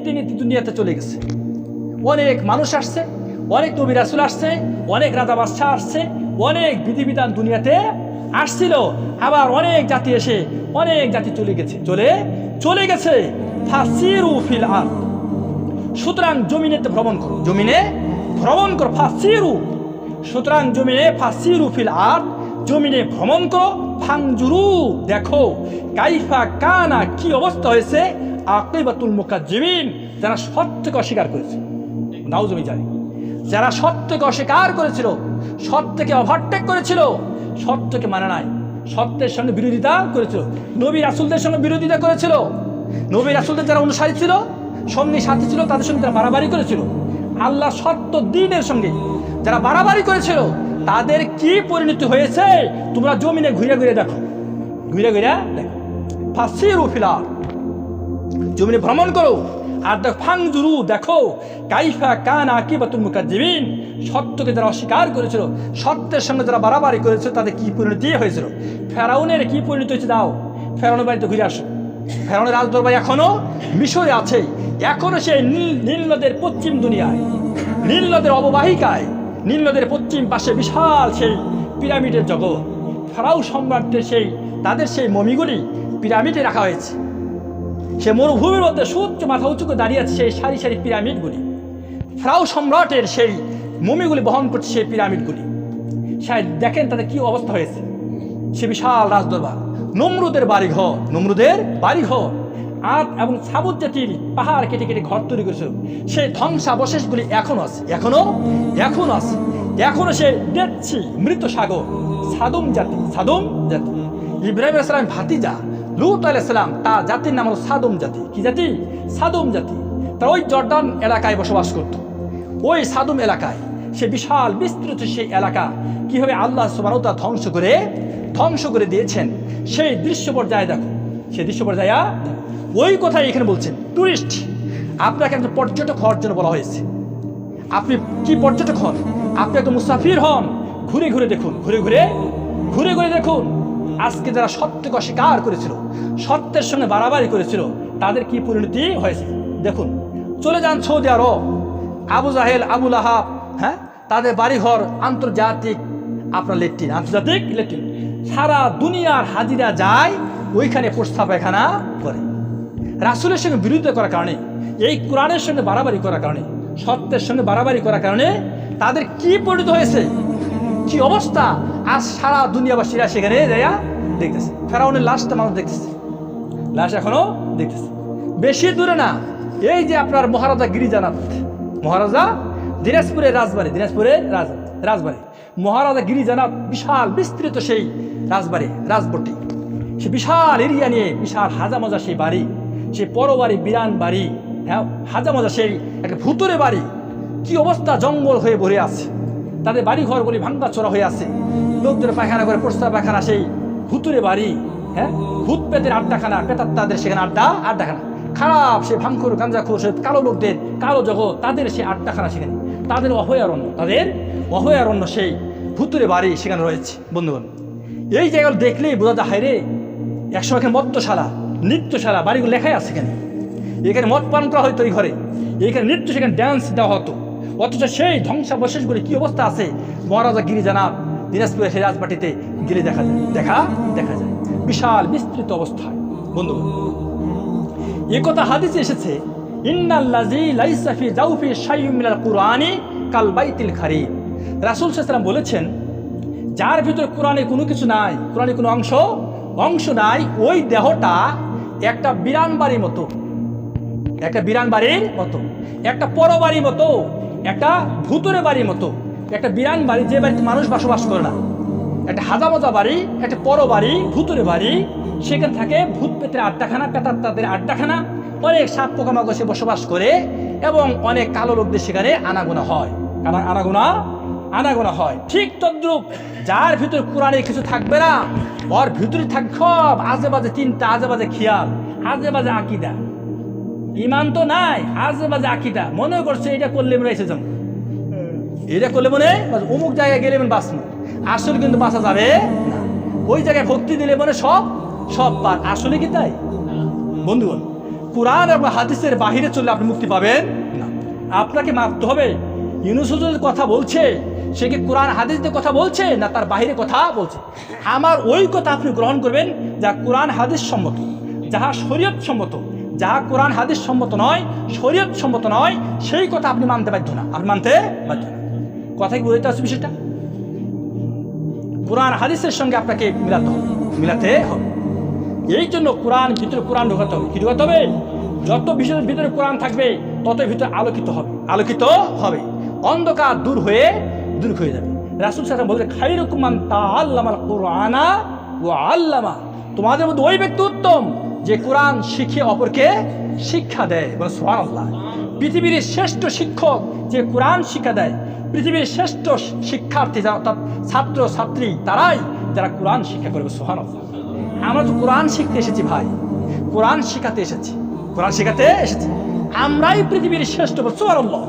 নীতি নীতি দুনিয়াতে চলে গেছে। অনেক মানুষ আসছে, অনেক নবী রাসূল আসছে, অনেক রাজা বাদশাহ আসছে, অনেক বিধিবিধান দুনিয়াতে আসছিল। আবার অনেক জাতি এসে অনেক জাতি চলে গেছে। ফাসিরু ফিল আরদ, সুতরাং জমিনেতে ভ্রমণ করো, জমিনে ভ্রমণ করো। ফাসিরু, সুতরাং জমিনে ফাসিরু ফিল আরদ, জমিনে ভ্রমণ করো। ফাংজুরু, দেখো। কাইফা কানা, কি অবস্থা হয়েছে। আকিবাতুল মুকাজ্জিবিন, যারা সত্যকে অস্বীকার করেছে। নাউজুবিল্লাহ, জানি যারা সত্যকে অস্বীকার করেছিল, সত্যকে ওভারটেক করেছিল, সত্যকে মানে নাই, সত্যের সঙ্গে বিরোধিতা করেছিল, নবী রাসূলদের সঙ্গে বিরোধিতা করেছিল, নবী রাসূলদের যারা অনুসারী ছিল, সঙ্গী সাথী ছিল, তাদের সঙ্গে যারা বাড়াবাড়ি করেছিল, আল্লাহ সত্য দ্বীনের সঙ্গে যারা বাড়াবাড়ি করেছিল, তাদের কি পরিণতি হয়েছে তোমরা জমিনে ঘুরে ঘুরে দেখো, ঘুরে ঘুরে দেখো। ফাসিরু ফিল আরদ, জমিনে ভ্রমণ করো আর দেখো। ফাংজুরু, দেখো। কাইফা কানা আকিবাতুল মুকাজ্জিবিন, সত্যকে যারা অস্বীকার করেছিল, সত্যের সঙ্গে যারা বাড়াবাড়ি করেছিল, তাদের কি পরিণতি হয়েছিল। ফেরাউনের কি পরিণতি হয়েছে দাও, ফেরাউনের বাড়িতে ঘুরে আসো। ফেরাউনের রাজদরবার এখনো মিশরে আছে, এখনো সেই নীল নদের পশ্চিম দুনিয়ায়, নীল নদের অববাহিকায়, নীল নদের পশ্চিম পাশে বিশাল সেই পিরামিডের জগৎ। ফেরাউ সম্রাটদের তাদের সেই মমিগুলি পিরামিডে রাখা হয়েছে। সে মরুভূমির মধ্যে সুউচ্চ মাথা উঁচু করে দাঁড়িয়ে আছে সেই সারি সারি পিরামিডগুলি। ফেরাউ সম্রাটের সেই মমিগুলি বহন করছে সেই পিরামিডগুলি। দেখেন তাদের কি অবস্থা হয়েছে। সে বিশাল রাজদরবার, নমরুদের বাড়িঘর, আদ এবং সাবুত জাতির পাহাড় কেটে কেটে ঘর তৈরি করেছিল। সেই ধ্বংসাবশেষগুলি এখনো আছে, এখনো সে দেখছি মৃত সাগর। সাদুম জাতি, ইব্রাহিম আলাইহিস সালাম ভাতিজা লূত আলাইহিস সালাম, তার জাতির নাম হলো সাদুম জাতি। কি জাতি? সাদুম জাতি। তারা ওই জর্দান এলাকায় বসবাস করত। ওই সাদুম এলাকায় সে বিশাল বিস্তৃত সেই এলাকা কিভাবে আল্লাহ সুবহানাহু ওয়া তাআলা ধ্বংস করে দিয়েছেন, সেই দৃশ্য পর্যায়ে দেখো। সেই দৃশ্য পর্যায়ে ওই কথাই এখানে বলছেন। টুরিস্ট, আপনাকে একজন পর্যটক হওয়ার জন্য বলা হয়েছে। আপনি কি পর্যটক হন? আপনি একজন মুসাফির হন। ঘুরে ঘুরে দেখুন, ঘুরে ঘুরে দেখুন। আজকে যারা সত্যকে অস্বীকার করেছিল, সত্যের সঙ্গে বাড়াবাড়ি করেছিল, তাদের কি পরিণতি হয়েছে দেখুন। চলে যান সৌদি আরব, আবু জাহেল, আবু লাহাব, হ্যাঁ, তাদের বাড়িঘর আন্তর্জাতিক লেট্রিন। সারা দুনিয়ার হাজিরা যায় ওইখানে প্রস্তাব পায়খানা করে। রাসূলের সঙ্গে বিরোধিতা করার কারণে, এই কোরআনের সঙ্গে বাড়াবাড়ি করার কারণে, সত্যের সঙ্গে বাড়াবাড়ি করার কারণে তাদের কি পরিণত হয়েছে, কি অবস্থা। আজ সারা দুনিয়াবাসীরা সেখানে যাইয়া দেখতেছে। ফেরাউনের লাশটা মানুষ দেখতেছে, লাশ এখনো দেখতেছে। বেশি দূরে না, এই যে আপনার মহারাজা গিরিজানাথ, মহারাজা দিনাজপুরের রাজবাড়ি, মহারাজা গিরিজানাথ বিশাল বিস্তৃত সেই রাজবটি, সে বিশাল এরিয়া নিয়ে বিশাল হাজামজা সেই বাড়ি, সেই পরবাড়ি, বিরান বাড়ি, হ্যাঁ, হাজামজা সেই একটা ভুতুরে বাড়ি। কি অবস্থা, জঙ্গল হয়ে ভরে আছে, তাদের বাড়ি ঘরগুলি ভাঙ্গা চোরা হয়ে আছে। লোকদের পায়খানা করে প্রস্তাব পায়খানা সেই ভুতুরে বাড়ি, হ্যাঁ, ভূত পেতের আড্ডাখানা, তাদের সেখানে আড্ডাখানা খারাপ, সে ভাঙখোর গাঞ্জাখোর, সে কালো লোকদের কালো জগৎ, তাদের সেই আড্ডাখানা সেখানে, তাদের অভয়ারণ্য সেই ভুতুরে বাড়ি সেখানে রয়েছে। বন্ধুগণ, এই জায়গাগুলো দেখলেই বোঝা যায়, হায়রে একসময় এখানে মদ্যশালা, নৃত্যশালা, বাড়িগুলো লেখাই আছে এখানে মদ পান করা হতো, এই ঘরে এইখানে নৃত্য, সেখানে ড্যান্স দেওয়া হতো। অথচ সেই ধ্বংসাবশেষগুলি কি অবস্থা আছে, মহারাজা গিরিজানাথ দিনাজপুরের সেই রাজবাটিতে গেলে দেখা যায় বিশাল বিস্তৃত অবস্থায়। বন্ধুগণ, এ কথা হাদিসে এসেছে, ইন্নাল্লাযী লাইসা ফি জাওফি শাইউম মিনাল কুরআনি কাল বাইতিল খারিব। রাসূল সাল্লাল্লাহু আলাইহি ওয়াসাল্লাম বলেছেন, যার ভিতরে কোরআনে কোনো কিছু নাই, কোরআনে কোনো অংশ নাই, ওই দেহটা একটা বিরান বাড়ির মতো, একটা পরবাড়ির মতো, একটা ভুতুরে বাড়ির মতো, একটা বিরান বাড়ি, যে বাড়িতে মানুষ বসবাস করে না, একটা হাজামজা বাড়ি, একটা পরবাড়ি, ভুতুরে বাড়ি। সেখানে থাকে ভূত পেতের আড্ডাখানা, তাদের আড্ডাখানা, অনেক সাপ পোকামাকড় সে বসবাস করে, এবং অনেক কালো লোকদের সেখানে আনাগোনা হয়। ঠিক তদ্রুপ যার ভিতরে কোরআনের কিছু থাকবে না, ওর ভিতরে থাকবে সব আজে বাজে চিন্তা, আজে বাজে খেয়াল, আজে বাজে আকিদা। ইমান তো নাই, আজে বাজে আকিদা। মনে করছে এটা করলে মনে এসে যাবো, এটা করলে মনে অমুক জায়গায় গেলে মনে বাঁচবো, আসলে কিন্তু বাঁচা যাবে না। ওই জায়গায় ভক্তি দিলে মনে সব পার, আসলে কি তাই? বন্ধুগণ, কোরআন এবং হাদিসের বাহিরে চললে আপনি মুক্তি পাবেন না। আপনাকে মানতে হবে ইউনূস হুজুরের কথা বলছে, সে কি কোরআন হাদিসের কথা বলছে না তার বাহিরে কথা বলছে? আমার ওই কথা আপনি গ্রহণ করবেন যা কোরআন হাদিস সম্মত, যাহা শরীয়ত সম্মত। যাহা কোরআন হাদিস সম্মত নয়, শরীয়ত সম্মত নয়, সেই কথা আপনি মানতে বাধ্য না, আপনি মানতে বাধ্য না। কথা কি বুঝতে পারছি বিষয়টা? কোরআন হাদিসের সঙ্গে আপনাকে মিলাতে হবে। এই জন্য কোরআন ভিতরে কোরআন ঢোকাতে হবে। কি ঢোকাতে হবে? যত বিষয়ের ভিতরে কোরআন থাকবে তত ভিতরে আলোকিত হবে, অন্ধকার দূর হয়ে যাবে। রাসূল সাল্লাল্লাহু আলাইহি ওয়াসাল্লাম বলতে খায়রুকুম মান তাআল্লামাল কুরআনা ওয়া আল্লামা, তোমাদের মধ্যে ওই ব্যক্তি উত্তম যে কোরআন শিখে অপরকে শিক্ষা দেয়। বলে সুবহানাল্লাহ। পৃথিবীর শ্রেষ্ঠ শিক্ষক যে কোরআন শিক্ষা দেয়, পৃথিবীর শ্রেষ্ঠ শিক্ষার্থী অর্থাৎ ছাত্র ছাত্রী তারাই যারা কোরআন শিক্ষা করবে। সুবহানাল্লাহ। আমরা তো কোরআন শিখতে এসেছি ভাই, কোরআন শেখাতে এসেছি, আমরাই পৃথিবীর শ্রেষ্ঠ। সুবহানাল্লাহ।